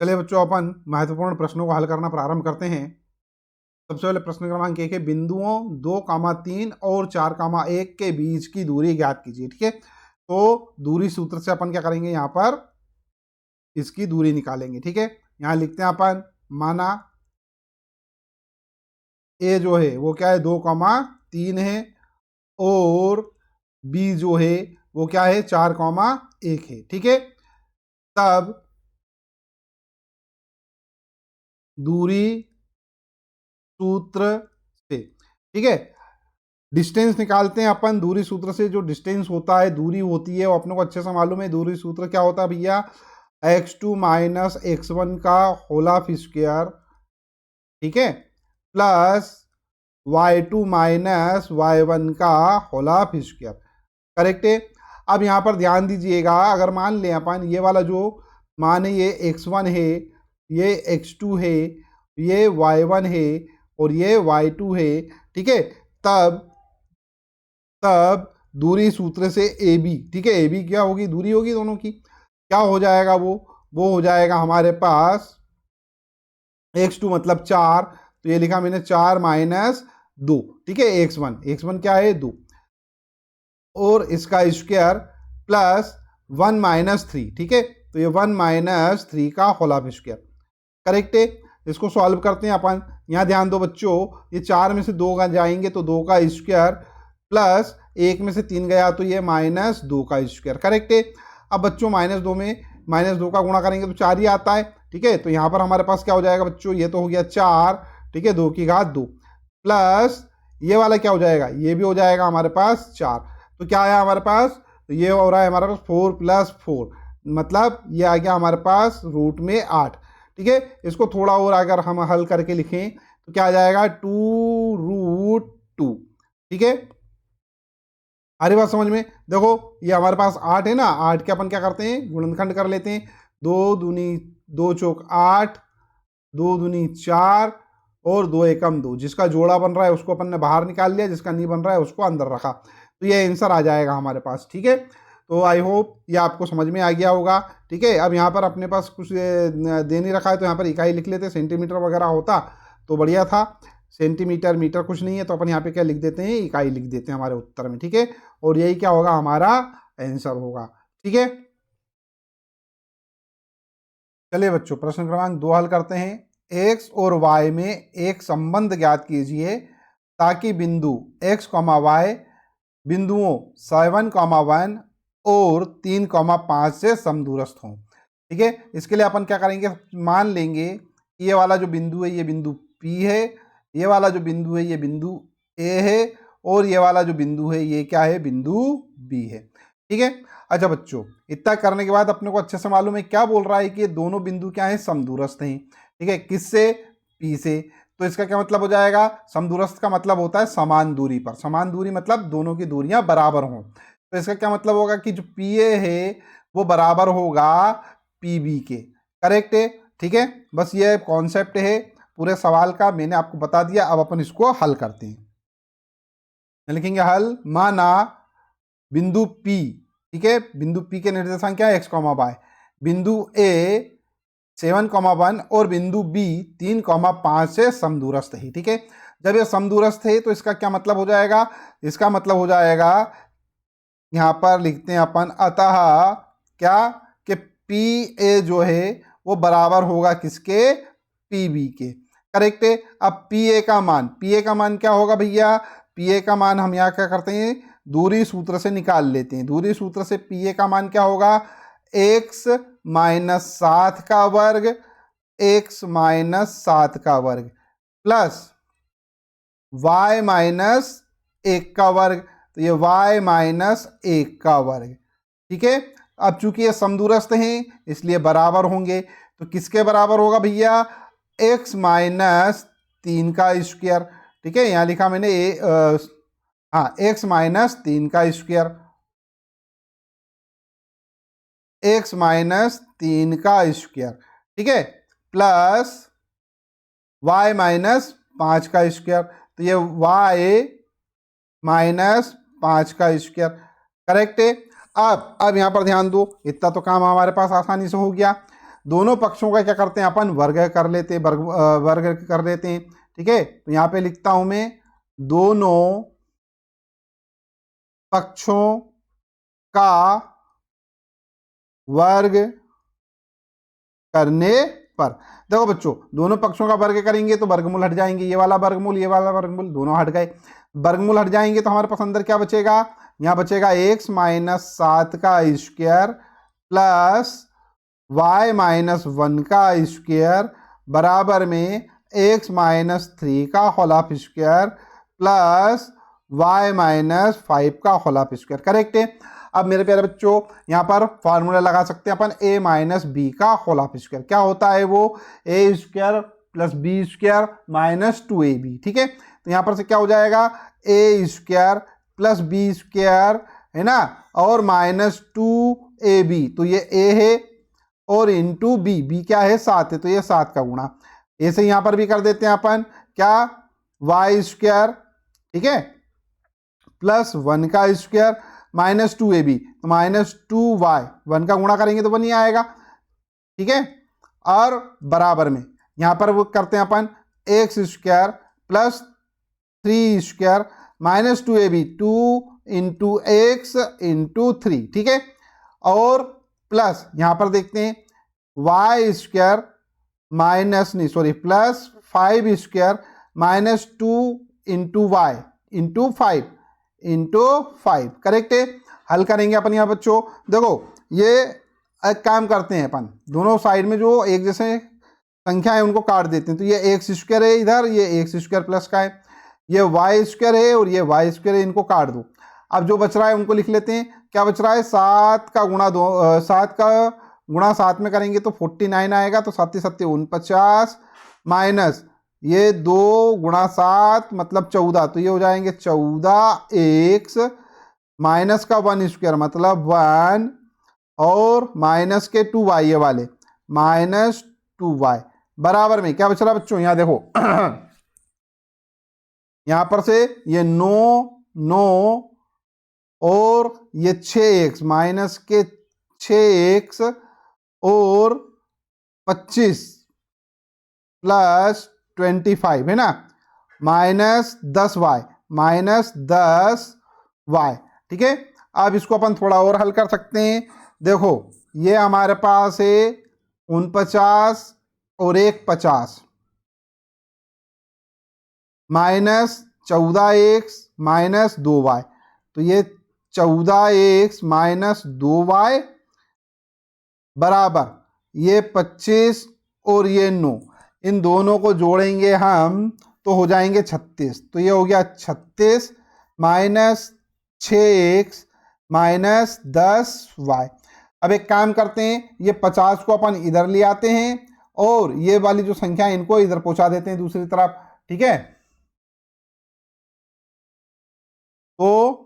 चलिए बच्चों, अपन महत्वपूर्ण प्रश्नों को हल करना प्रारंभ करते हैं। सबसे पहले प्रश्न क्रमांक 1 है, बिंदुओं 2,3 और 4,1 के बीच की दूरी ज्ञात कीजिए। ठीक है, तो दूरी सूत्र से अपन क्या करेंगे, यहाँ पर इसकी दूरी निकालेंगे। ठीक है, यहाँ लिखते हैं अपन, माना ए जो है वो क्या है 2,3 है और बी जो है वो क्या है 4,1 है। ठीक है, तब दूरी सूत्र से, ठीक है, डिस्टेंस निकालते हैं अपन दूरी सूत्र से। जो डिस्टेंस होता है, दूरी होती है, वो अपने को अच्छे से मालूम है। दूरी सूत्र क्या होता है भैया, x2 माइनस x1 का होल ऑफ स्क्वायर, ठीक है, प्लस y2 माइनस y1 का होल ऑफ स्क्वायर। करेक्ट है। अब यहाँ पर ध्यान दीजिएगा, अगर मान लें अपन ये वाला जो मान है ये x1 है, ये x2 है, ये y1 है और ये y2 है, ठीक है, तब दूरी सूत्र से ए बी, ठीक है, ए बी क्या होगी, दूरी होगी दोनों की, क्या हो जाएगा वो हो जाएगा हमारे पास x2 मतलब 4, तो ये लिखा मैंने 4 माइनस 2, ठीक है, x1 क्या है 2 और इसका स्क्वायर प्लस 1 माइनस 3, ठीक है, तो ये 1 माइनस 3 का होल ऑफ स्क्वायर। करेक्ट है। इसको सॉल्व करते हैं अपन। यहाँ ध्यान दो बच्चों, ये 4 में से 2 का जाएंगे तो 2 का स्क्वायर प्लस 1 में से 3 गया तो ये माइनस 2 का स्क्वायर। करेक्ट है। अब बच्चों -2 में -2 का गुणा करेंगे तो 4 ही आता है। ठीक है, तो यहाँ पर हमारे पास क्या हो जाएगा बच्चों, ये तो हो गया 4, ठीक है, 2 की घात 2 प्लस ये वाला क्या हो जाएगा, ये भी हो जाएगा हमारे पास 4। तो क्या आया हमारे पास, तो ये हो रहा है हमारे पास 4 प्लस 4, मतलब ये आ गया हमारे पास रूट में 8। ठीक है, इसको थोड़ा और अगर हम हल करके लिखें तो क्या आ जाएगा 2√2। ठीक है, आ रही बात समझ में। देखो ये हमारे पास 8 है ना, 8 के अपन क्या करते हैं, गुणनखंड कर लेते हैं। 2 दूनी 2 चौक 8, 2 दूनी 4 और 2 एकम 2। जिसका जोड़ा बन रहा है उसको अपन ने बाहर निकाल लिया, जिसका नहीं बन रहा है उसको अंदर रखा, तो ये आंसर आ जाएगा हमारे पास। ठीक है, तो आई होप ये आपको समझ में आ गया होगा। ठीक है, अब यहाँ पर अपने पास कुछ दे नहीं रखा है तो यहाँ पर इकाई लिख लेते, सेंटीमीटर वगैरह होता तो बढ़िया था। सेंटीमीटर मीटर कुछ नहीं है तो अपन यहाँ पे क्या लिख देते हैं, इकाई लिख देते हैं हमारे उत्तर में। ठीक है, और यही क्या होगा, हमारा आंसर होगा। ठीक है, चलिए बच्चों प्रश्न क्रमांक 2 हल करते हैं। x और y में एक संबंध ज्ञात कीजिए ताकि बिंदु x, y बिंदुओं 7,1 और 3,5 से समदूरस्थ हों। ठीक है, इसके लिए अपन क्या करेंगे, मान लेंगे कि ये वाला जो बिंदु है ये बिंदु P है, ये वाला जो बिंदु है ये बिंदु A है और ये वाला जो बिंदु है ये क्या है, बिंदु B है। ठीक है, अच्छा बच्चों इतना करने के बाद अपने को अच्छे से मालूम है क्या बोल रहा है कि ये दोनों बिंदु क्या है, समदूरस्थ हैं। ठीक है, किससे, P से। तो इसका क्या मतलब हो जाएगा, समदूरस्थ का मतलब होता है समान दूरी पर। समान दूरी मतलब दोनों की दूरियां बराबर हों। तो इसका क्या मतलब होगा कि जो PA है वो बराबर होगा PB के। करेक्ट है। ठीक है, बस ये कॉन्सेप्ट है पूरे सवाल का, मैंने आपको बता दिया। अब अपन इसको हल करते हैं। लिखेंगे हल, माना बिंदु P, ठीक है, बिंदु P के निर्देशांक क्या है x, y, बिंदु A 7,1 और बिंदु B 3,5 से समदूरस्थ है। ठीक है, जब ये समदूरस्थ है तो इसका क्या मतलब हो जाएगा, इसका मतलब हो जाएगा, यहाँ पर लिखते हैं अपन, अतः क्या कि PA जो है वो बराबर होगा किसके, PB के। करेक्ट है। अब PA का मान क्या होगा भैया, PA का मान हम यहाँ क्या करते हैं, दूरी सूत्र से निकाल लेते हैं। दूरी सूत्र से PA का मान क्या होगा, x माइनस 7 का वर्ग, x माइनस 7 का वर्ग प्लस y माइनस 1 का वर्ग, तो ये y माइनस 1 का वर्ग। ठीक है, अब चूंकि ये समदूरस्थ हैं इसलिए बराबर होंगे, तो किसके बराबर होगा भैया, x माइनस 3 का स्क्वायर। ठीक है, यहाँ लिखा मैंने हाँ x माइनस 3 का स्क्वायर, x माइनस 3 का स्क्वायर, ठीक है, प्लस y माइनस 5 का स्क्वायर, तो ये y माइनस 5 का स्क्वायर। करेक्ट है। अब यहाँ पर ध्यान दो, इतना तो काम हमारे पास आसानी से हो गया। दोनों पक्षों का क्या करते हैं अपन, वर्ग कर लेते हैं, वर्ग कर लेते हैं। ठीक है, तो यहां पे लिखता हूं मैं दोनों पक्षों का वर्ग करने पर। देखो बच्चों, दोनों पक्षों का वर्ग करेंगे तो वर्गमूल हट जाएंगे, ये वाला वर्गमूल ये वाला वर्गमूल दोनों हट गए। वर्गमूल हट जाएंगे तो हमारे पास अंदर क्या बचेगा, यहां बचेगा x माइनस 7 का स्क्वायर प्लस y माइनस 1 का स्क्वायर बराबर में x माइनस 3 का whole of square plus y minus 5 का होल ऑफ स्क्वायर। करेक्ट है। अब मेरे प्यारे बच्चों, यहाँ पर फॉर्मूला लगा सकते हैं अपन a माइनस बी का होल ऑफ स्क्वायर। क्या होता है वो, a square plus B square minus 2ab। ठीक है, तो यहाँ पर से क्या हो जाएगा, a square plus B square है ना, और माइनस 2ab, तो ये a है, और इंटू b, b क्या है 7 है, तो ये 7 का गुणा। ऐसे यहाँ पर भी कर देते हैं अपन, क्या y स्क्वायर, ठीक है, प्लस 1 का स्क्वायर माइनस 2ab, तो माइनस 2y, 1 का गुणा करेंगे तो 1 ही आएगा। ठीक है, और बराबर में यहां पर वो करते हैं अपन x square plus 3 square minus 2ab, 2 into x into 3। ठीक है, और प्लस यहां पर देखते हैं y स्क्वायर माइनस नहीं sorry plus 5 square minus 2 into Y into 5 into 5। Correct है। हल करेंगे अपन यहाँ बच्चों, देखो ये एक काम करते हैं अपन, दोनों साइड में जो एक जैसे संख्या है उनको काट देते हैं। तो ये एक्स स्क्वायर है इधर, ये एक्स स्क्वायर प्लस का है, ये वाई स्क्वायर है और ये वाई स्क्वायर है, इनको काट दो। अब जो बच रहा है उनको लिख लेते हैं। क्या बच रहा है, 7 का गुणा 7 का गुणा 7 में करेंगे तो 49 आएगा, तो 7 7 49 माइनस ये 2 गुणा 7 मतलब 14, तो ये हो जाएंगे 14x माइनस का 1 स्क्वायर मतलब 1 और माइनस के 2y, ये वाले माइनस 2y बराबर में क्या बच रहा है बच्चों, यहां देखो यहां पर से ये 9 और ये 6x माइनस के 6x और 25 प्लस 25 है ना, माइनस 10y माइनस 10y। ठीक है, अब इसको अपन थोड़ा और हल कर सकते हैं। देखो ये हमारे पास है 49 और 50 माइनस 14x माइनस 2y, तो ये 14x माइनस 2y बराबर ये 25 और ये 9, इन दोनों को जोड़ेंगे हम तो हो जाएंगे 36, तो ये हो गया 36 माइनस 6x माइनस 10y। अब एक काम करते हैं, ये 50 को अपन इधर ले आते हैं और ये वाली जो संख्या है इनको इधर पहुंचा देते हैं दूसरी तरफ। ठीक है, तो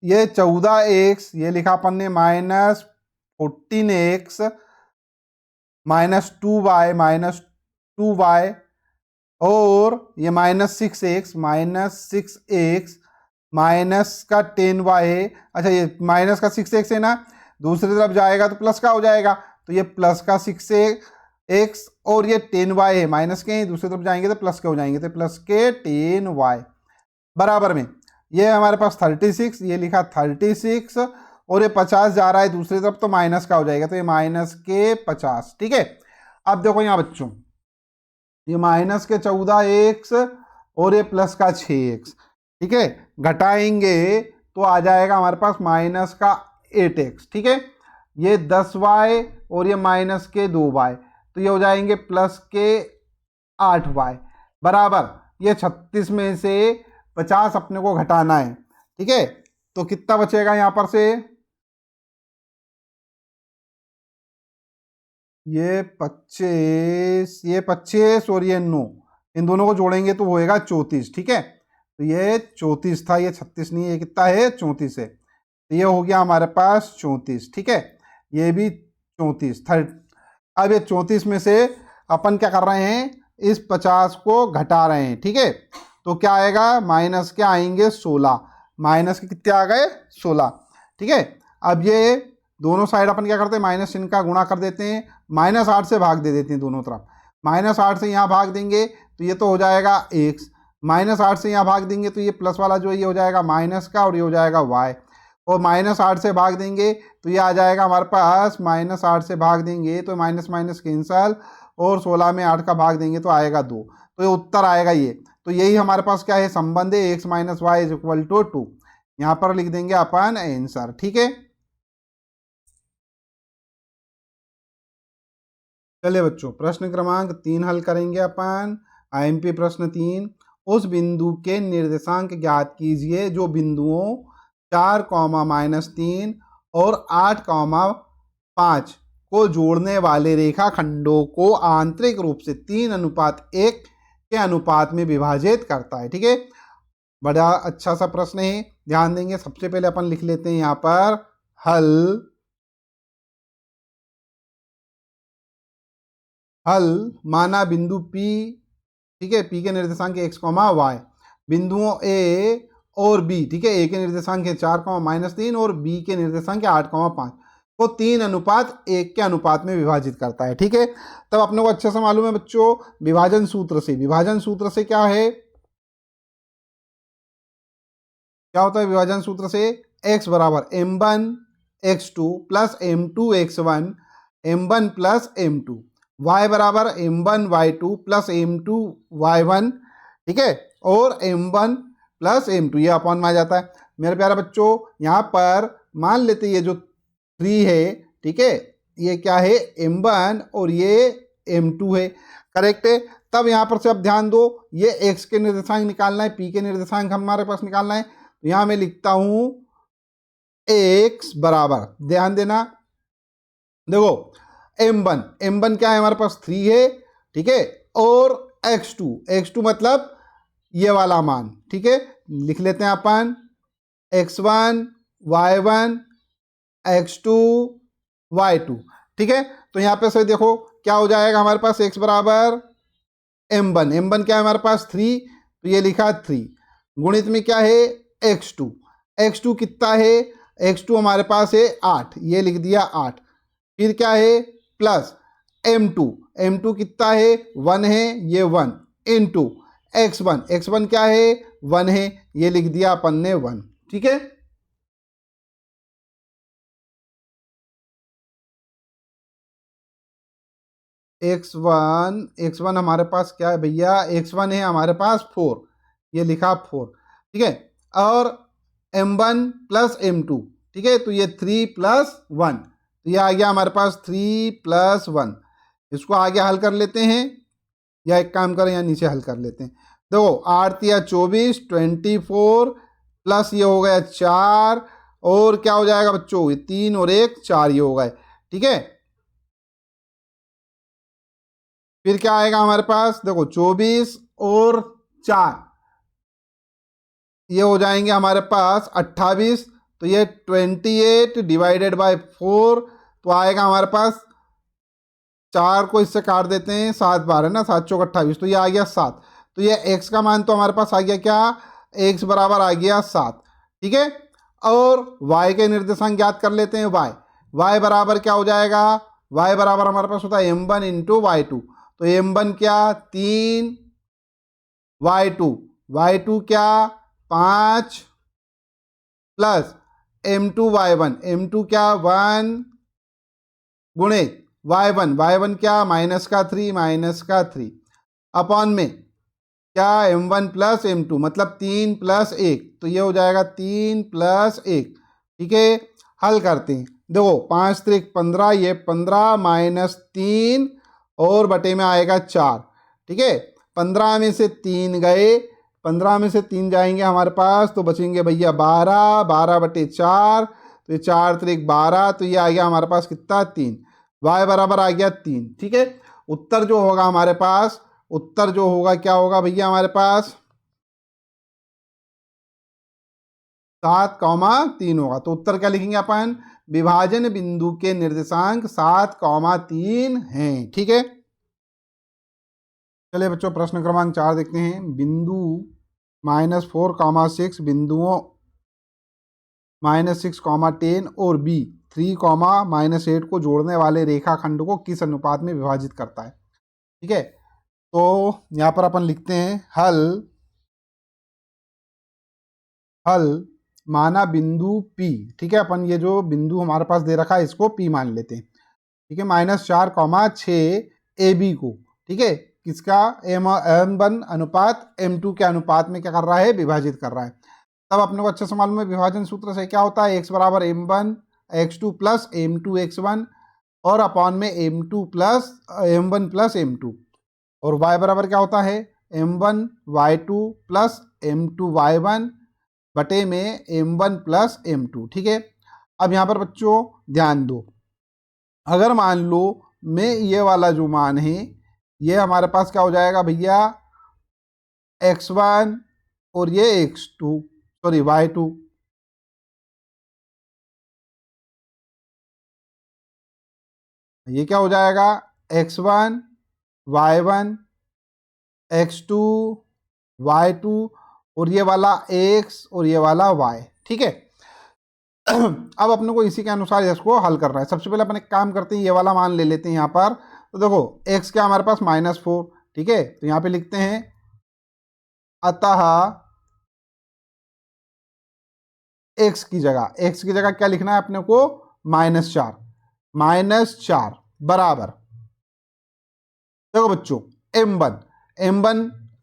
ये 14x ये लिखा अपन ने minus 14x minus 2y minus 2y और ये माइनस 6x माइनस का 10y है। अच्छा ये माइनस का 6x है ना, दूसरी तरफ जाएगा तो प्लस का हो जाएगा, तो ये प्लस का 6x और ये 10y है, माइनस के दूसरी तरफ जाएंगे तो प्लस के हो जाएंगे, तो प्लस के 10y बराबर में ये हमारे पास 36, ये लिखा 36 और ये 50 जा रहा है दूसरी तरफ तो माइनस का हो जाएगा, तो ये माइनस के 50। ठीक है, अब देखो यहाँ बच्चों ये माइनस के 14x और ये प्लस का 6x। ठीक है, घटाएंगे तो आ जाएगा हमारे पास माइनस का 8x। ठीक है, ये 10y और ये माइनस के 2y, तो ये हो जाएंगे प्लस के 8y बराबर ये 36 में से 50 अपने को घटाना है। ठीक है, तो कितना बचेगा यहां पर से, ये 25 और ये 9, इन दोनों को जोड़ेंगे तो होएगा 34। ठीक है, तो ये 34 था, ये 36 नहीं है, ये कितना है 34 है, तो ये हो गया हमारे पास 34। ठीक है, ये भी 34 अब ये 34 में से अपन क्या कर रहे हैं, इस 50 को घटा रहे हैं। ठीक है, तो क्या आएगा, माइनस के आएंगे 16, माइनस के कितने आ गए 16। ठीक है, अब ये दोनों साइड अपन क्या करते हैं, माइनस चिन्ह का गुणा कर देते हैं, -8 से भाग दे देते हैं दोनों तरफ। -8 से यहाँ भाग देंगे तो ये तो हो जाएगा x, -8 से यहाँ भाग देंगे तो ये प्लस वाला जो ये हो जाएगा माइनस का और ये हो जाएगा y, और -8 से भाग देंगे तो ये आ जाएगा हमारे पास, -8 से भाग देंगे तो माइनस माइनस कैंसल, और 16 में 8 का भाग देंगे तो आएगा 2, तो ये उत्तर आएगा ये। तो यही हमारे पास क्या है, संबंध है, x - y = 2। यहाँ पर लिख देंगे अपन आंसर। ठीक है, चलिए बच्चों प्रश्न क्रमांक 3 हल करेंगे अपन। IMP प्रश्न 3, उस बिंदु के निर्देशांक ज्ञात कीजिए जो बिंदुओं 4, -3 और 8, 5 को जोड़ने वाले रेखाखंडों को आंतरिक रूप से 3:1 के अनुपात में विभाजित करता है। ठीक है, बड़ा अच्छा सा प्रश्न है, ध्यान देंगे। सबसे पहले अपन लिख लेते हैं यहाँ पर हल। माना बिंदु P, ठीक है, P के निर्देशांक x, y, बिंदुओं A और B, ठीक है, A के निर्देशांक है 4, -3 और B के निर्देशांक है 8, 5 को 3:1 के अनुपात में विभाजित करता है। ठीक है, तब अपने को अच्छे से मालूम है बच्चों, विभाजन सूत्र से क्या है, क्या होता है विभाजन सूत्र से, x बराबर m1 x2 plus m2 x1 m1 plus m2, y बराबर m1 y2 plus m2 y1, ठीक है, और m1 प्लस m2, ये अपॉन में आ जाता है। मेरे प्यारे बच्चों, यहाँ पर मान लेते ये जो 3 है, ठीक है, ये क्या है m1 और ये m2 है, करेक्ट है। तब यहाँ पर से अब ध्यान दो, ये x के निर्देशांक निकालना है, p के निर्देशांक हमारे पास निकालना है, तो यहाँ मैं लिखता हूँ x बराबर, ध्यान देना, देखो m1 क्या है हमारे पास 3 है, ठीक है, और x2 मतलब ये वाला मान, ठीक है, लिख लेते हैं अपन x1 y1 x2 y2, ठीक है। तो यहाँ पे से देखो क्या हो जाएगा हमारे पास, x बराबर m1 क्या है हमारे पास 3, तो ये लिखा 3, गुणित में क्या है x2 कितना है, x2 हमारे पास है 8, ये लिख दिया 8, फिर क्या है प्लस m2 कितना है 1 है, ये 1 इंटू x1 क्या है 1 है, ये लिख दिया अपन ने 1, ठीक है। x1 हमारे पास क्या है भैया, x1 है हमारे पास 4, ये लिखा 4, ठीक है, और m1 प्लस m2, ठीक है, तो ये 3 + 1, तो ये आ गया हमारे पास 3 + 1, इसको आगे हल कर लेते हैं, या एक काम करें यहाँ नीचे हल कर लेते हैं। देखो 8 या 24 24 प्लस ये हो गया 4, और क्या हो जाएगा बच्चों, 3 और 1 4, ये हो गए, ठीक है। फिर क्या आएगा हमारे पास, देखो 24 और 4, ये हो जाएंगे हमारे पास 28, तो ये 28 डिवाइडेड बाय 4, तो आएगा हमारे पास, 4 को इससे काट देते हैं, 7 बार है ना, 7 चौक 28, तो ये आ गया 7, तो ये x का मान तो हमारे पास आ गया क्या, x बराबर आ गया 7, ठीक है। और y के निर्देशांक ज्ञात कर लेते हैं, y बराबर क्या हो जाएगा, y बराबर हमारे पास होता है m1 इंटू y2, तो m1 क्या 3, y2 क्या 5 प्लस m2 y1 क्या 1 गुणित y1 क्या -3 अपॉन में क्या m1 प्लस m2 मतलब 3 + 1, तो ये हो जाएगा 3 + 1, ठीक है। हल करते हैं, देखो 5 त्रिक 15, ये 15 -3 और बटे में आएगा 4, ठीक है। 15 में से 3 गए, 15 में से 3 जाएंगे हमारे पास, तो बचेंगे भैया 12 बटे 4, तो ये 4 त्रिक 12, तो ये आ गया हमारे पास कितना 3, y बराबर आ गया 3, ठीक है। उत्तर जो होगा हमारे पास, उत्तर जो होगा क्या होगा भैया हमारे पास 7,3 होगा। तो उत्तर क्या लिखेंगे अपन, विभाजन बिंदु के निर्देशांक 7,3 हैं, ठीक है। चलिए बच्चों प्रश्न क्रमांक 4 देखते हैं। बिंदु -4, 6 बिंदुओं -6, 10 और B 3, -8 को जोड़ने वाले रेखाखंड को किस अनुपात में विभाजित करता है। ठीक है, तो यहाँ पर अपन लिखते हैं हल माना बिंदु P। ठीक है, अपन ये जो बिंदु हमारे पास दे रखा है इसको P मान लेते हैं। ठीक है, -4, 6 AB को, ठीक है, किसका M1 अनुपात M2 के अनुपात में क्या कर रहा है, विभाजित कर रहा है। तब अपने को अच्छे से मालूम है विभाजन सूत्र से क्या होता है, x बराबर M1 x2 plus M2 x1 और अपॉन में M2 plus M1 plus M2, और y बराबर क्या होता है M1 y2 plus M2 y1 बटे में M1 प्लस M2। ठीक है, अब यहाँ पर बच्चों ध्यान दो, अगर मान लो में ये वाला जो मान है ये हमारे पास क्या हो जाएगा भैया x1 और ये x2 सॉरी y2, ये क्या हो जाएगा x1 y1 x2 y2 और ये वाला x और ये वाला y। ठीक है, अब अपने को इसी के अनुसार इसको हल करना है। सबसे पहले अपन एक काम करते हैं, ये वाला मान ले लेते हैं यहाँ पर। तो देखो x क्या हमारे पास -4। ठीक है, तो यहाँ पे लिखते हैं अतः x की जगह क्या लिखना है अपने को -4 बराबर, देखो बच्चों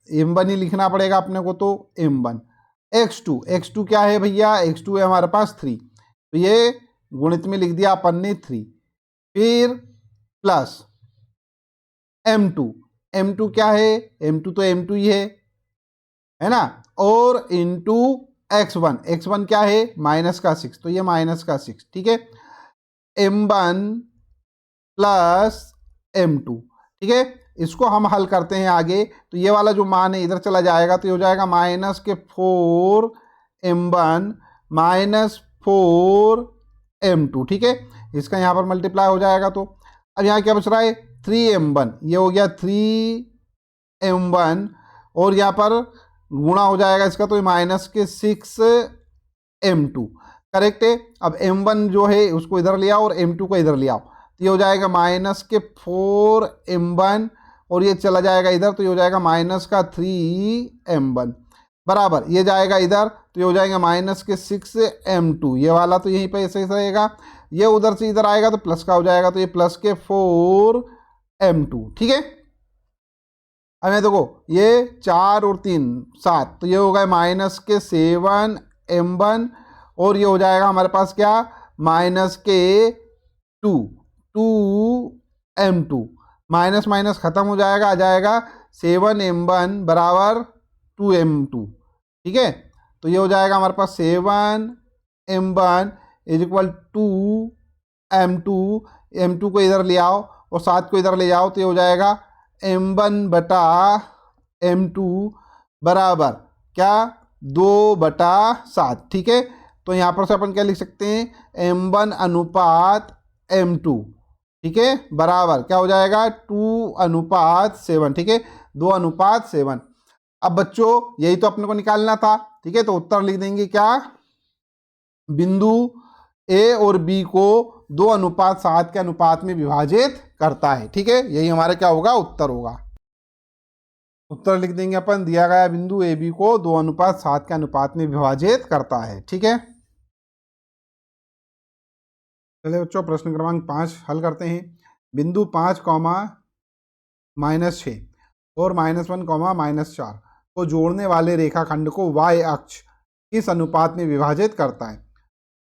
M1 ही लिखना पड़ेगा अपने को, तो M1 x2 क्या है भैया, x2 है हमारे पास 3, तो ये गुणित में लिख दिया अपन ने 3, फिर प्लस M2 क्या है, M2 तो M2 ही है ना, और इंटू x1 क्या है -6, तो ये -6। ठीक है, M1 प्लस M2। ठीक है, इसको हम हल करते हैं आगे, तो ये वाला जो मान है इधर चला जाएगा, तो ये हो जाएगा -4 M1 -4 M2। ठीक है, इसका यहाँ पर मल्टीप्लाई हो जाएगा, तो अब यहाँ क्या बच रहा है 3M1, ये हो गया 3M1 और यहाँ पर गुणा हो जाएगा इसका, तो ये -6M2 करेक्ट है। अब M1 जो है उसको इधर ले आओ और M2 को इधर ले आओ, तो ये हो जाएगा -4M1 और ये चला जाएगा इधर, तो ये हो जाएगा -3M1 बराबर, ये जाएगा इधर तो ये हो जाएगा -6M2, ये वाला तो यहीं पे ऐसे ही रहेगा, ये उधर से इधर आएगा तो प्लस का हो जाएगा, तो ये +4M2। ठीक है, अब ये देखो ये 4 और 3 7, तो ये हो गया -7M1 और ये हो जाएगा हमारे पास क्या -2M2 माइनस माइनस खत्म हो जाएगा, आ जाएगा 7M1 बराबर 2M2। ठीक है, तो ये हो जाएगा हमारे पास 7M1 is equal 2M2, M2 को इधर ले आओ और 7 को इधर ले जाओ, तो ये हो जाएगा M1 बटा M2 बराबर क्या 2/7। ठीक है, तो यहाँ पर से अपन क्या लिख सकते हैं M1 अनुपात M2, ठीक है, बराबर क्या हो जाएगा 2:7। ठीक है, 2:7। अब बच्चों यही तो अपने को निकालना था। ठीक है, तो उत्तर लिख देंगे क्या, बिंदु ए और बी को 2:7 के अनुपात में विभाजित करता है। ठीक है, यही हमारा क्या होगा उत्तर होगा। उत्तर लिख देंगे अपन, दिया गया बिंदु ए बी को 2:7 के अनुपात में विभाजित करता है। ठीक है, चलिए बच्चों प्रश्न क्रमांक 5 हल करते हैं। बिंदु 5, -6 और -1, -4 को जोड़ने वाले रेखाखंड को y अक्ष किस अनुपात में विभाजित करता है।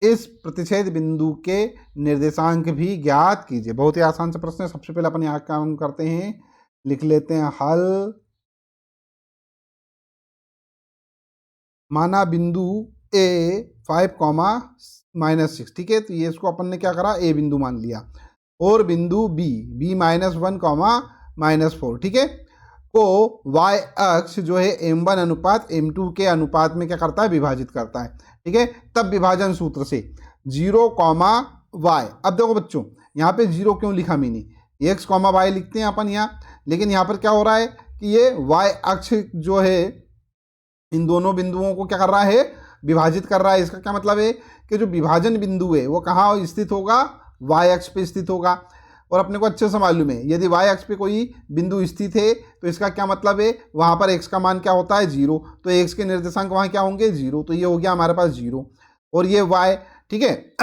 इस प्रतिच्छेद बिंदु के निर्देशांक भी ज्ञात कीजिए। बहुत ही आसान से प्रश्न है। सबसे पहले अपन यहाँ काम करते हैं, लिख लेते हैं हल माना बिंदु ए 5, -6। ठीक है, तो ये इसको अपन ने क्या करा ए बिंदु मान लिया, और बिंदु बी -1, -4 ठीक है को y अक्ष जो है M1 अनुपात M2 के अनुपात में क्या करता है विभाजित करता है। ठीक है, तब विभाजन सूत्र से 0, y। अब देखो बच्चों यहाँ पे 0 क्यों लिखा मैंने, x, y लिखते हैं अपन यहाँ, लेकिन यहाँ पर क्या हो रहा है कि ये y अक्ष जो है इन दोनों बिंदुओं को क्या कर रहा है विभाजित कर रहा है। इसका क्या मतलब है कि जो विभाजन बिंदु है वो कहाँ स्थित होगा, वाई अक्ष पे स्थित होगा। और अपने को अच्छे से मालूम है यदि वाई अक्ष पे कोई बिंदु स्थित है तो इसका क्या मतलब है, वहाँ पर एक्स का मान क्या होता है, 0। तो एक्स के निर्देशांक वहाँ क्या होंगे, 0। तो ये हो गया हमारे पास 0 और ये वाई, ठीक है।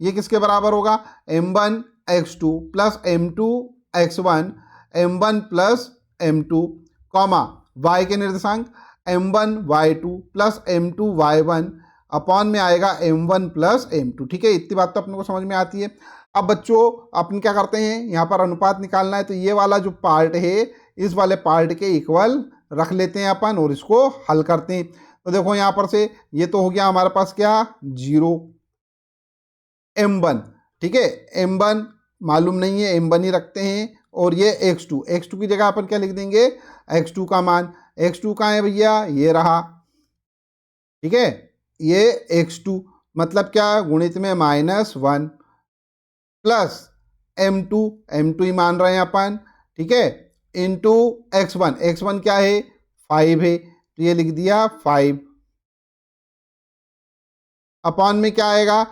ये किसके बराबर होगा, m1 x2 plus m2 x1 m1 plus m2 comma y के निर्देशांक m1 y2 plus m2 y1 upon में आएगा m1 प्लस m2। ठीक है, इतनी बात तो अपने को समझ में आती है। अब बच्चों अपन क्या करते हैं, यहाँ पर अनुपात निकालना है तो ये वाला जो पार्ट है इस वाले पार्ट के इक्वल रख लेते हैं अपन और इसको हल करते हैं। तो देखो यहाँ पर से ये तो हो गया हमारे पास क्या, 0 m1, ठीक है, m1 मालूम नहीं है, m1 ही रखते हैं। और ये x2 की जगह अपन क्या लिख देंगे, x2 का मान, x2 कहाँ है भैया, ये रहा, ठीक है, ये x2 मतलब क्या, गुणित में -1 प्लस m2 ही मान रहे हैं अपन, ठीक है, इंटू x1 क्या है, 5 है, तो ये लिख दिया 5 अपॉन में क्या आएगा,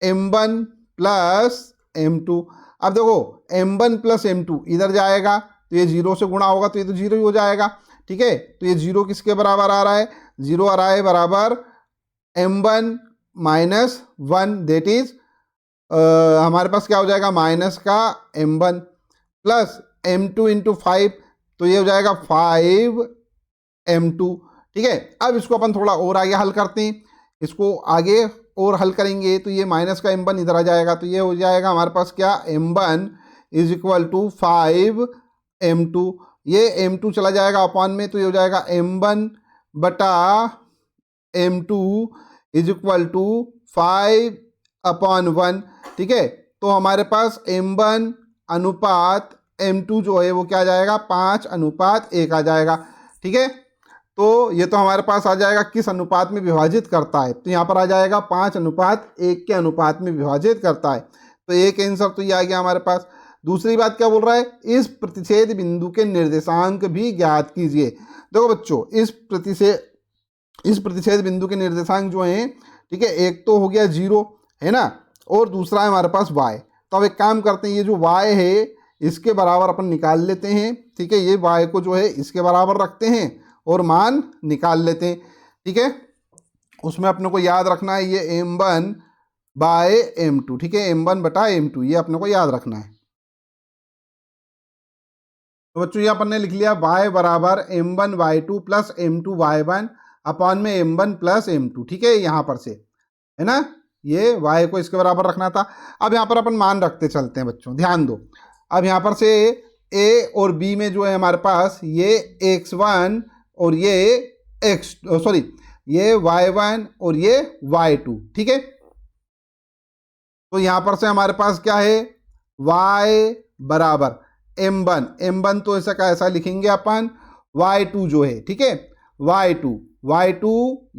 m1 प्लस m2। अब देखो m1 प्लस m2 इधर जाएगा तो ये 0 से गुणा होगा तो ये तो 0 ही हो जाएगा। ठीक है, तो ये 0 किसके बराबर आ रहा है, 0 आ रहा है बराबर m1 माइनस 1, देट इज हमारे पास क्या हो जाएगा, माइनस का m1 प्लस m2 इंटू 5, तो ये हो जाएगा 5 m2। ठीक है, अब इसको अपन थोड़ा और आगे हल करते हैं, इसको आगे और हल करेंगे तो ये माइनस का m1 इधर आ जाएगा तो ये हो जाएगा हमारे पास क्या, m1 is equal to 5 m2, ये m2 चला जाएगा अपॉन में तो ये हो जाएगा m1 बटा m2 is equal to 5 upon 1। ठीक है, तो हमारे पास m1 अनुपात m2 जो है वो क्या आ जाएगा, 5:1 आ जाएगा। ठीक है, तो ये तो हमारे पास आ जाएगा किस अनुपात में विभाजित करता है, तो यहाँ पर आ जाएगा 5:1 के अनुपात में विभाजित करता है। तो एक आंसर तो ये आ गया हमारे पास। दूसरी बात क्या बोल रहा है, इस प्रतिच्छेद बिंदु के निर्देशांक भी ज्ञात कीजिए। देखो बच्चों, इस प्रतिच्छेद बिंदु के निर्देशांक जो हैं, ठीक है, एक तो हो गया 0 है ना, और दूसरा है हमारे पास y। तो अब एक काम करते हैं, ये जो y है इसके बराबर अपन निकाल लेते हैं। ठीक है, ये y को जो है इसके बराबर रखते हैं और मान निकाल लेते हैं। ठीक है, उसमें अपने को याद रखना है ये m1 बाय m2, ठीक है, m1 बटा m2 ये अपने को याद रखना है। तो बच्चों ये अपन ने लिख लिया y बराबर m1 y2 plus m2 y1 upon में m1 प्लस m2। ठीक है, यहाँ पर से है ना, ये y को इसके बराबर रखना था। अब यहाँ पर अपन मान रखते चलते हैं बच्चों, ध्यान दो। अब यहाँ पर से a और b में जो है हमारे पास ये x1 और ये ये y1 और ये y2। ठीक है, तो यहाँ पर से हमारे पास क्या है, y बराबर m1 तो ऐसा का ऐसा लिखेंगे अपन, y2 जो है, ठीक है, y2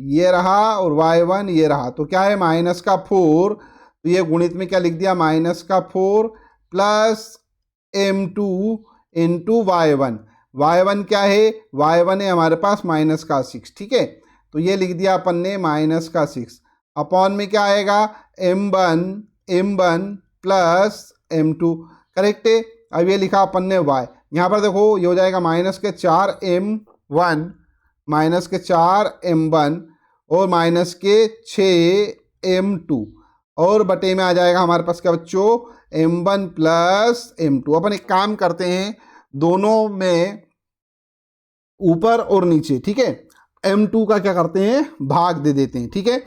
ये रहा और y1 ये रहा, तो क्या है -4, तो ये गुणित में क्या लिख दिया, -4 प्लस m2 इंटू y1 क्या है, y1 है हमारे पास -6। ठीक है, तो ये लिख दिया अपन ने -6 अपॉन में क्या आएगा, m1 प्लस m2, करेक्ट है। अब ये लिखा अपन ने y, यहाँ पर देखो ये हो जाएगा -4 m1 और -6 m2 और बटे में आ जाएगा हमारे पास क्या बच्चों, m1 प्लस m2। अपन एक काम करते हैं, दोनों में ऊपर और नीचे, ठीक है, m2 का क्या करते हैं, भाग दे देते हैं। ठीक है,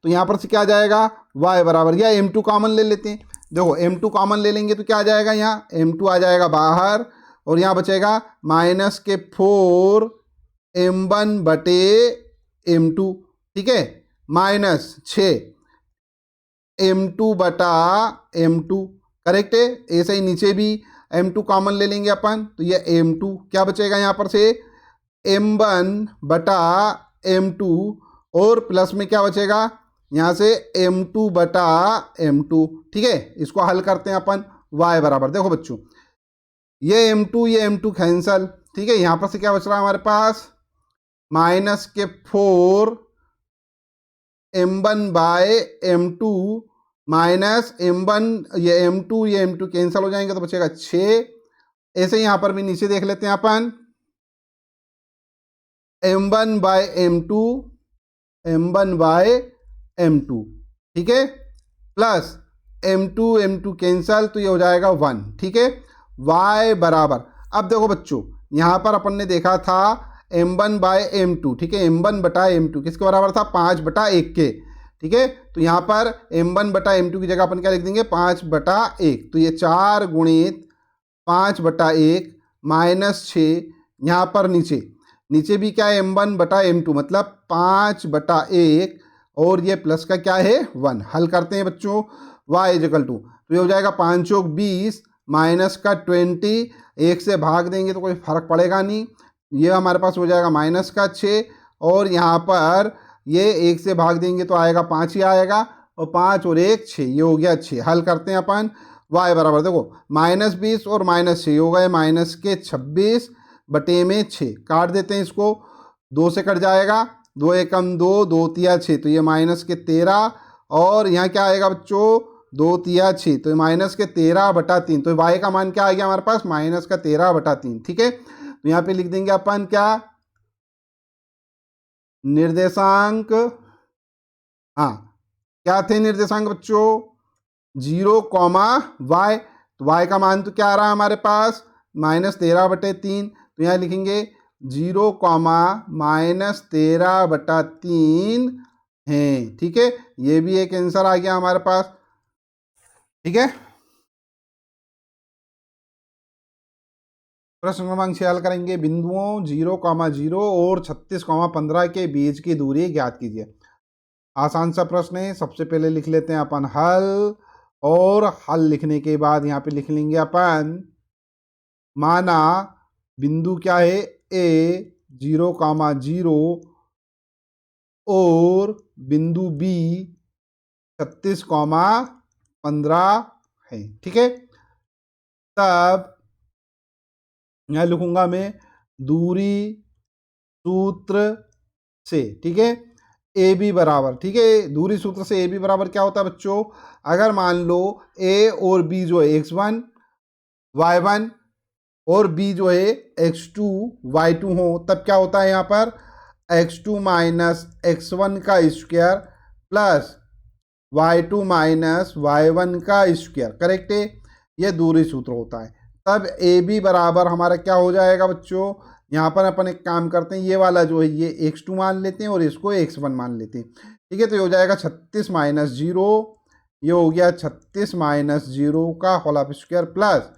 तो यहाँ पर से क्या आ जाएगा, y बराबर, या m2 कॉमन ले लेते हैं। देखो m2 कॉमन ले लेंगे तो क्या आ जाएगा, यहाँ m2 आ जाएगा बाहर और यहाँ बचेगा -4 m1 बटे m2। ठीक है, -6 m2 बटा m2, करेक्ट है। ऐसे ही नीचे भी m2 कॉमन ले लेंगे अपन तो ये m2 क्या बचेगा यहाँ पर से, m1 बटा m2 और प्लस में क्या बचेगा यहाँ से m2 बटा m2। ठीक है, इसको हल करते हैं अपन, y बराबर, देखो बच्चों ये m2 कैंसल। ठीक है, यहाँ पर से क्या बच रहा है हमारे पास, -4 m1 bye m2 minus m1, ये m2 ये m2 कैंसिल हो जाएंगे तो बचेगा 6। ऐसे यहाँ पर भी नीचे देख लेते हैं अपन, m1 bye m2, m1 bye m2, ठीक है, प्लस m2 कैंसल तो ये हो जाएगा 1, ठीक है। y बराबर, अब देखो बच्चों यहाँ पर अपन ने देखा था m1 बाय m2, ठीक है, m1 बटा m2 किसके बराबर था, 5/1 के, ठीक है। तो यहाँ पर m1 बटा m2 की जगह अपन क्या लिख देंगे, 5/1, तो ये 4 गुणित 5/1 माइनस 6, यहाँ पर नीचे भी क्या है m1 बटा m2 मतलब 5/1 और ये प्लस का क्या है 1। हल करते हैं बच्चों, y इजकल टू, तो ये हो जाएगा 5 चौक 20 माइनस का 20, 1 से भाग देंगे तो कोई फर्क पड़ेगा नहीं, ये हमारे पास हो जाएगा माइनस का 6 और यहाँ पर ये 1 से भाग देंगे तो आएगा 5 ही आएगा और 5 और 1 6, ये हो गया 6। हल करते हैं अपन, y बराबर देखो -20 और -6 हो गए माइनस के 26 बटे में 6, काट देते हैं इसको, 2 से कट जाएगा, 2 एकम 2, 2 तिया 6, तो ये माइनस के 13 और यहाँ क्या आएगा बच्चों 2 तिया 6, तो माइनस के 13/3, तो y का मान क्या आ गया हमारे पास माइनस का 13/3, ठीक है। तो यहाँ पे लिख देंगे अपन क्या, निर्देशांक, हाँ क्या थे निर्देशांक बच्चों 0, y, तो y का मान तो क्या आ रहा है हमारे पास -13/3, तो यहाँ लिखेंगे 0, -13/3 है, ठीक है, ये भी एक आंसर आ गया हमारे पास, ठीक है। प्रश्न क्रमांक 6 हल करेंगे, बिंदुओं 0,0 और 36,15 के बीच की दूरी ज्ञात कीजिए। आसान सा प्रश्न है, सबसे पहले लिख लेते हैं अपन हल, और हल लिखने के बाद यहाँ पे लिख लेंगे अपन, माना बिंदु क्या है A 0,0 और बिंदु B 36,15 है, ठीक है। तब यहाँ लिखूंगा मैं दूरी सूत्र से, ठीक है, ए बी बराबर, ठीक है, दूरी सूत्र से ए बी बराबर क्या होता है बच्चों, अगर मान लो ए और बी जो है x1 y1 और बी जो है x2 y2 हो, तब क्या होता है यहाँ पर x2 माइनस x1 का square plus y2 minus y1 का स्क्वायर, करेक्ट है, ये दूरी सूत्र होता है। तब ए बी बराबर हमारा क्या हो जाएगा बच्चों, यहाँ पर अपन एक काम करते हैं, ये वाला जो है ये x2 मान लेते हैं और इसको x1 मान लेते हैं, ठीक है। तो ये हो जाएगा 36 माइनस 0, ये हो गया 36 माइनस 0 का होल स्क्वायर प्लस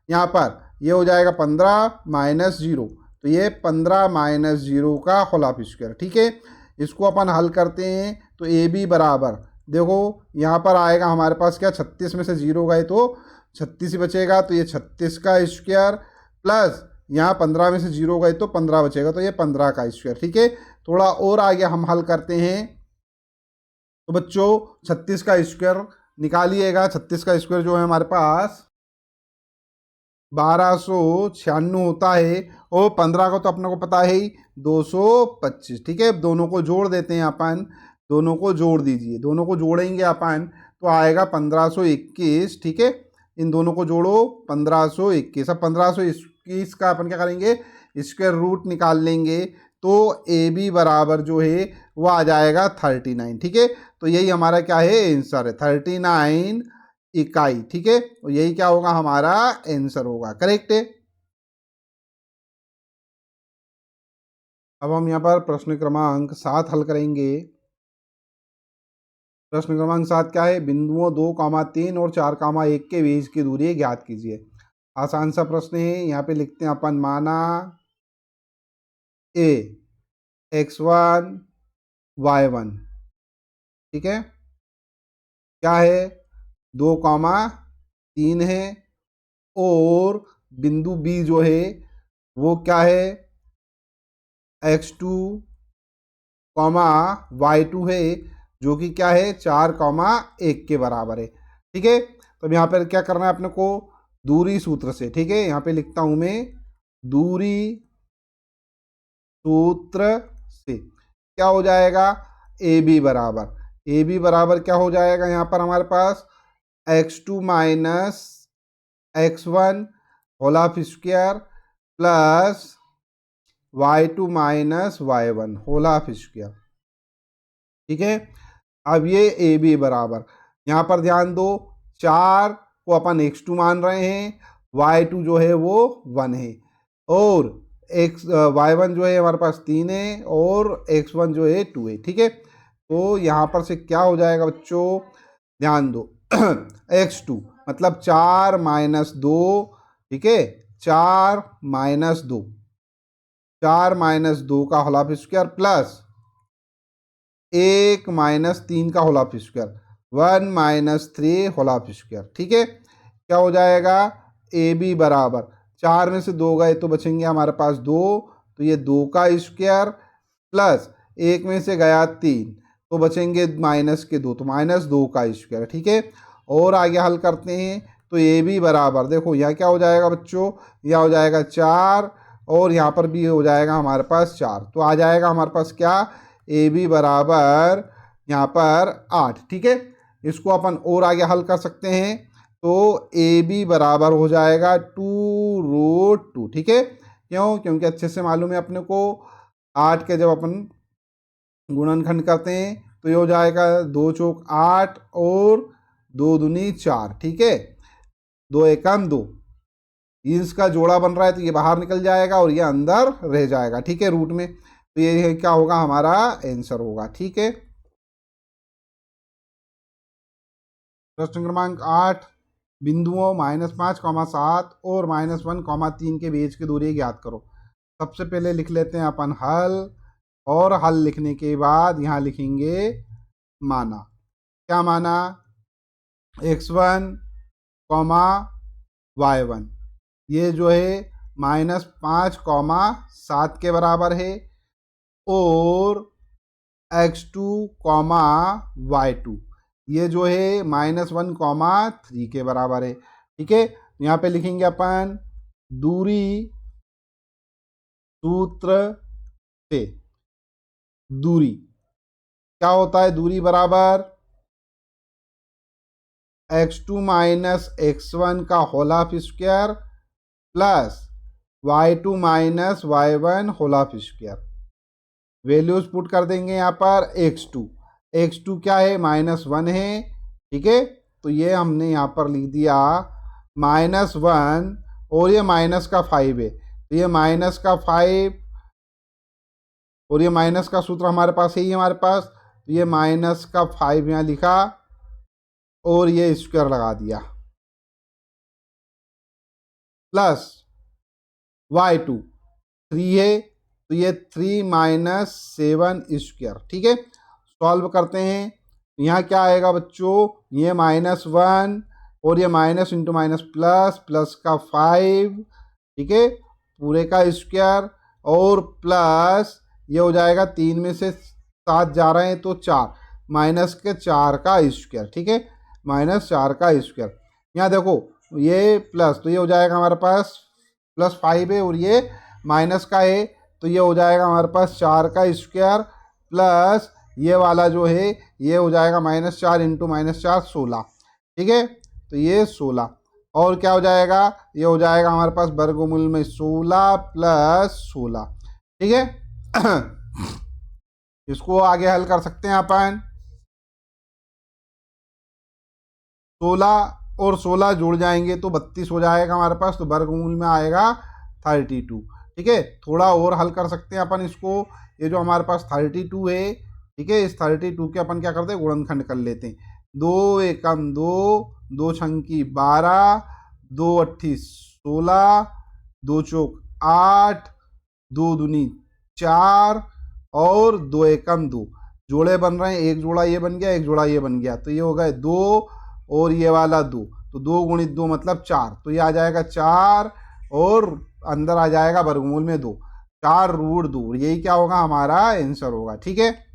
यहाँ पर ये हो जाएगा 15 माइनस 0, तो ये 15 माइनस 0 का होल स्क्वायर, ठीक है। इसको अपन हल करते हैं तो ए बी बराबर देखो यहाँ पर आएगा हमारे पास क्या, 36 में से 0 गए तो 36 ही बचेगा, तो ये 36 का स्क्वायर प्लस यहाँ 15 में से 0 गए तो 15 बचेगा, तो ये 15 का स्क्वायर, ठीक है। थोड़ा और आगे हम हल करते हैं, तो बच्चों 36 का स्क्वायर निकालिएगा, 36 का स्क्वायर जो है हमारे पास 1296 होता है और 15 का तो अपने को पता है ही 225, ठीक है। दोनों को जोड़ देते हैं अपन, दोनों को जोड़ दीजिए, दोनों को जोड़ेंगे अपन तो आएगा 1521, ठीक है। इन दोनों को जोड़ो 1521, अब 1521 का अपन क्या करेंगे स्क्वायर रूट निकाल लेंगे, तो ए बी बराबर जो है वो आ जाएगा 39, ठीक है। तो यही हमारा क्या है आंसर है 39 इकाई, ठीक है, तो यही क्या होगा हमारा आंसर होगा, करेक्ट है। अब हम यहाँ पर प्रश्न क्रमांक 7 हल करेंगे। प्रश्न क्रमांक 7 क्या है, बिंदुओं 2,3 और 4,1 के बीच की दूरी ज्ञात कीजिए। आसान सा प्रश्न है, यहाँ पे लिखते हैं अपन, माना ए x1 y1, ठीक है, क्या है 2,3 है और बिंदु बी जो है वो क्या है x2 y2 है, जो कि क्या है 4,1 के बराबर है, ठीक है। तो यहाँ पर क्या करना है अपने को, दूरी सूत्र से, ठीक है, यहाँ पे लिखता हूं मैं दूरी सूत्र से क्या हो जाएगा ए बी बराबर, ए बी बराबर क्या हो जाएगा यहाँ पर हमारे पास x2 minus x1 whole of square plus y2 minus y1 whole of square. ठीक है, अब ये ए बी बराबर, यहाँ पर ध्यान दो 4 को अपन x2 मान रहे हैं, y2 जो है वो 1 है, और y1 जो है हमारे पास 3 है, और x1 जो है 2 है। ठीक है, तो यहाँ पर से क्या हो जाएगा बच्चों, ध्यान दो x2 मतलब 4 माइनस 2, ठीक है, 4 माइनस 2, 4 माइनस 2 का whole of square plus 1 minus 3 का whole of square, 1 minus 3 whole of square. ठीक है, क्या हो जाएगा ए बी बराबर 4 में से 2 गए तो बचेंगे हमारे पास 2, तो ये 2 का स्क्वायर प्लस 1 में से गया 3 तो बचेंगे माइनस के 2, तो माइनस 2 का स्क्वायर। ठीक है, और आगे हल करते हैं तो ए बी बराबर, देखो यहाँ क्या हो जाएगा बच्चों, यह हो जाएगा 4 और यहाँ पर भी हो जाएगा हमारे पास 4, तो आ जाएगा हमारे पास क्या, ए बी बराबर यहाँ पर 8। ठीक है, इसको अपन और आगे हल कर सकते हैं, तो ए बी बराबर हो जाएगा 2√2। ठीक है, क्यों, क्योंकि अच्छे से मालूम है अपने को 8 के जब अपन गुणनखंड करते हैं तो ये हो जाएगा 2 चौक 8 और 2 दूनी 4। ठीक है, 2 एकम 2, इसका जोड़ा बन रहा है तो ये बाहर निकल जाएगा और ये अंदर रह जाएगा। ठीक है, रूट में, तो ये क्या होगा, हमारा आंसर होगा। ठीक है, प्रश्न क्रमांक 8, बिंदुओं -5, 7 और -1, 3 के बीच की दूरी ज्ञात करो। सबसे पहले लिख लेते हैं अपन हल, और हल लिखने के बाद यहाँ लिखेंगे माना। क्या माना, x1, y1 ये जो है -5, 7 के बराबर है, और x2, y2 ये जो है -1, 3 के बराबर है। ठीक है, यहाँ पे लिखेंगे अपन दूरी सूत्र से। दूरी क्या होता है, दूरी बराबर x2 माइनस x1 का whole of square plus y2 minus y1 whole of square. Values put कर देंगे यहाँ पर x2 क्या है, -1 है। ठीक है, तो ये हमने यहाँ पर लिख दिया -1, और ये माइनस का 5 है, तो ये माइनस का 5, और ये माइनस का सूत्र हमारे पास है ही हमारे पास, तो ये माइनस का 5 यहाँ लिखा और ये स्क्वायर लगा दिया, प्लस y2 3 है, तो ये 3 माइनस 7 स्क्वायर। ठीक है, सॉल्व करते हैं, यहाँ क्या आएगा बच्चों, ये -1 और ये minus into minus plus, plus का 5, ठीक है, पूरे का स्क्वायर, और प्लस ये हो जाएगा 3 में से 7 जा रहे हैं तो 4, माइनस के 4 का स्क्वायर। ठीक है, -4 का स्क्वायर। यहाँ देखो ये प्लस, तो ये हो जाएगा हमारे पास +5 है, और ये माइनस का है, तो ये हो जाएगा हमारे पास 4 का स्क्वायर, प्लस ये वाला जो है ये हो जाएगा -4 इंटू -4 16। ठीक है, तो ये 16, और क्या हो जाएगा, ये हो जाएगा हमारे पास वर्गमूल में 16 प्लस 16। ठीक है, इसको आगे हल कर सकते हैं अपन, 16 और 16 जुड़ जाएंगे तो 32 हो जाएगा हमारे पास, तो वर्गमूल में आएगा 32। ठीक है, थोड़ा और हल कर सकते हैं अपन इसको, ये जो हमारे पास 32 है, ठीक है, इस 32 के अपन क्या करते हैं, गुणनखंड कर लेते हैं। 2 एकम 2, 2 छंकी 12, 2 अट्ठी 16, 2 चौक 8, 2 दूनी 4, और 2 एकम 2, जोड़े बन रहे हैं, एक जोड़ा ये बन गया, एक जोड़ा ये बन गया, तो ये हो गए 2, और ये वाला 2, तो 2 गुणित 2 मतलब 4, तो ये आ जाएगा 4, और अंदर आ जाएगा वर्गमूल में 2, 4√2, यही क्या होगा, हमारा आंसर होगा। ठीक है।